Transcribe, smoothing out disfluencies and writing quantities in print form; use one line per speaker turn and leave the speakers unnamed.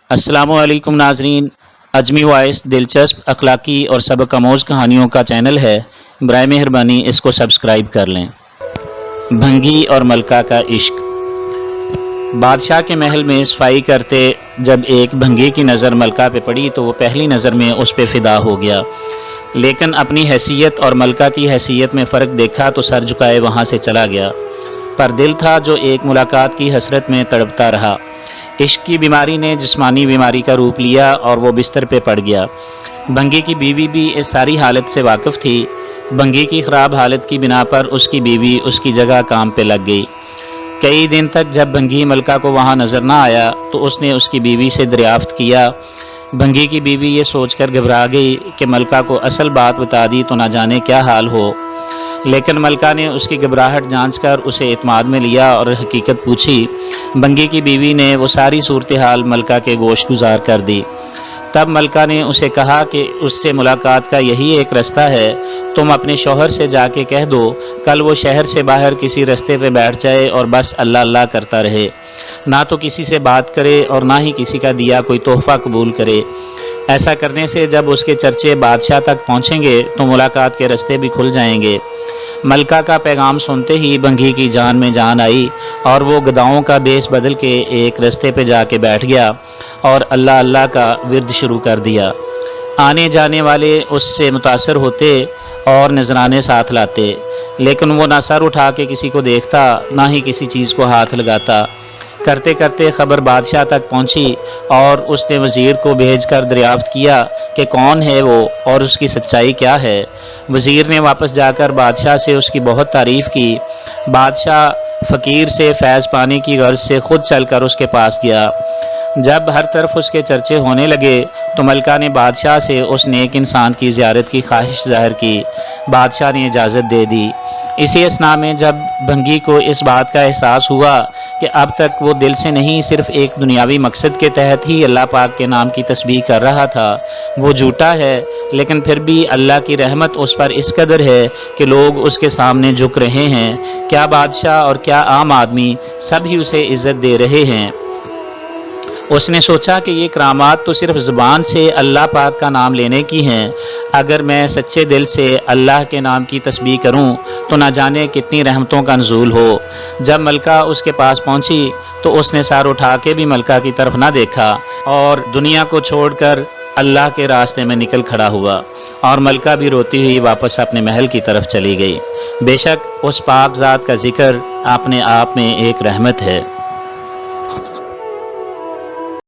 अस्सलामु अलैकुम नाजरीन। अजमी वॉइस दिलचस्प अखलाकी और सबक आमोज़ कहानियों का चैनल है। बराए मेहरबानी इसको सब्सक्राइब कर लें। भंगी और मलका का इश्क। बादशाह के महल में सफाई करते जब एक भंगी की नज़र मलका पे पड़ी तो वो पहली नज़र में उस पे फ़िदा हो गया, लेकिन अपनी हैसियत और मलका की हैसियत में फ़र्क देखा तो सर झुकाए वहाँ से चला गया। पर दिल था जो एक मुलाकात की हसरत में तड़पता रहा। इश्क की बीमारी ने जिस्मानी बीमारी का रूप लिया और वो बिस्तर पे पड़ गया। भंगी की बीवी भी इस सारी हालत से वाकिफ़ थी। भंगी की ख़राब हालत की बिना पर उसकी बीवी उसकी जगह काम पे लग गई। कई दिन तक जब भंगी मलका को वहाँ नज़र ना आया तो उसने उसकी बीवी से दरियाफ्त किया। भंगी की बीवी ये सोचकर घबरा गई कि मलका को असल बात बता दी तो ना जाने क्या हाल हो, लेकिन मलका ने उसकी घबराहट जांचकर उसे इत्माद में लिया और हकीकत पूछी। भंगी की बीवी ने वो सारी सूरत हाल मलका के गोश गुजार कर दी। तब मलका ने उसे कहा कि उससे मुलाकात का यही एक रास्ता है, तुम अपने शौहर से जाके कह दो कल वो शहर से बाहर किसी रास्ते पे बैठ जाए और बस अल्लाह अल्लाह करता रहे, ना तो किसी से बात करे और ना ही किसी का दिया कोई तोहफ़ा कबूल करे। ऐसा करने से जब उसके चर्चे बादशाह तक पहुँचेंगे तो मुलाकात के रास्ते भी खुल जाएंगे। मलका का पैगाम सुनते ही भंगी की जान में जान आई और वो गदाओं का देश बदल के एक रास्ते पे जाके बैठ गया और अल्लाह अल्लाह का विर्द शुरू कर दिया। आने जाने वाले उससे मुतासर होते और नजराने साथ लाते, लेकिन वो ना सर उठा के किसी को देखता ना ही किसी चीज़ को हाथ लगाता। करते करते खबर बादशाह तक पहुंची और उसने वज़ीर को भेजकर दरियाफ्त किया कि कौन है वो और उसकी सच्चाई क्या है। वज़ीर ने वापस जाकर बादशाह से उसकी बहुत तारीफ़ की। बादशाह फ़कीर से फैज़ पाने की गर्ज से ख़ुद चलकर उसके पास गया। जब हर तरफ उसके चर्चे होने लगे तो मलका ने बादशाह से उस नेक इंसान की ज़ियारत की ख्वाहिश ज़ाहिर की। बादशाह ने इजाज़त दे दी। इसी असना में जब भंगी को इस बात का एहसास हुआ कि अब तक वो दिल से नहीं सिर्फ़ एक दुनियावी मकसद के तहत ही अल्लाह पाक के नाम की तस्बीह कर रहा था, वो झूठा है लेकिन फिर भी अल्लाह की रहमत उस पर इस कदर है कि लोग उसके सामने झुक रहे हैं। क्या बादशाह और क्या आम आदमी, सब ही उसे इज़्ज़त दे रहे हैं। उसने सोचा कि ये करामात तो सिर्फ ज़ुबान से अल्लाह पाक का नाम लेने की हैं। अगर मैं सच्चे दिल से अल्लाह के नाम की तस्बीह करूं तो ना जाने कितनी रहमतों का नुज़ूल हो। जब मलका उसके पास पहुंची तो उसने सर उठा के भी मलका की तरफ ना देखा और दुनिया को छोड़कर अल्लाह के रास्ते में निकल खड़ा हुआ और मलका भी रोती हुई वापस अपने महल की तरफ चली गई। बेशक उस पाक ज़ात का जिक्र अपने आप में एक रहमत है।